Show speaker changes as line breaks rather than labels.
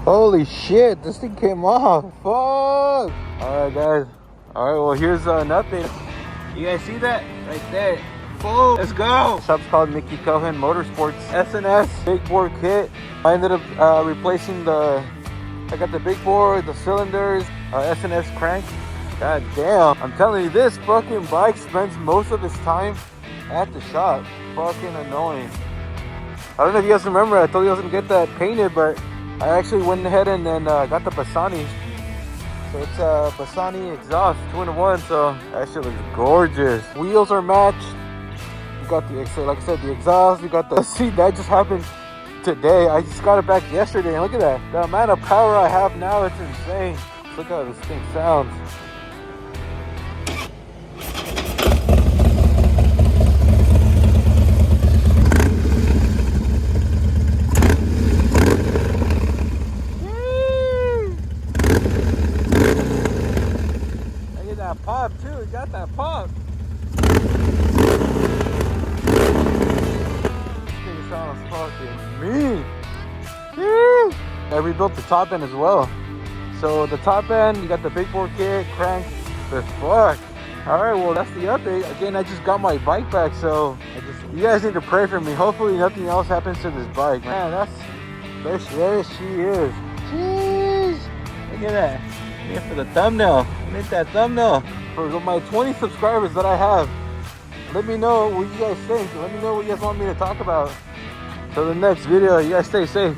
Holy shit, this thing came off. Fuck. Alright guys. Alright, well here's an update. You guys see that? Right there. Boom. Let's go. The shop's called Mickey Cohen Motorsports. SNS big bore kit. I ended up replacing I got the big bore, the cylinders, SNS crank. God damn. I'm telling you, this fucking bike spends most of its time at the shop. Fucking annoying. I don't know if you guys remember, I told you I was gonna get that painted, but I actually went ahead and then got the Bassani. So it's a Bassani exhaust 2-in-1, so that shit looks gorgeous. Wheels are matched. We got the, like I said, the exhaust. We got the seat. That just happened today. I just got it back yesterday. And look at that. The amount of power I have now, it's insane. Look how this thing sounds. Pop too, it got that pop. This thing sounds fucking mean. I rebuilt the top end as well. So the top end, you got the big bore kit, crank, the fuck. Alright, well that's the update. Again, I just got my bike back, so you guys need to pray for me. Hopefully nothing else happens to this bike. Man, there she is. Jeez. Look at that. Yeah, for the thumbnail. Hit that thumbnail. For my 20 subscribers that I have, let me know what you guys think. Let me know what you guys want me to talk about. Till the next video, you guys stay safe.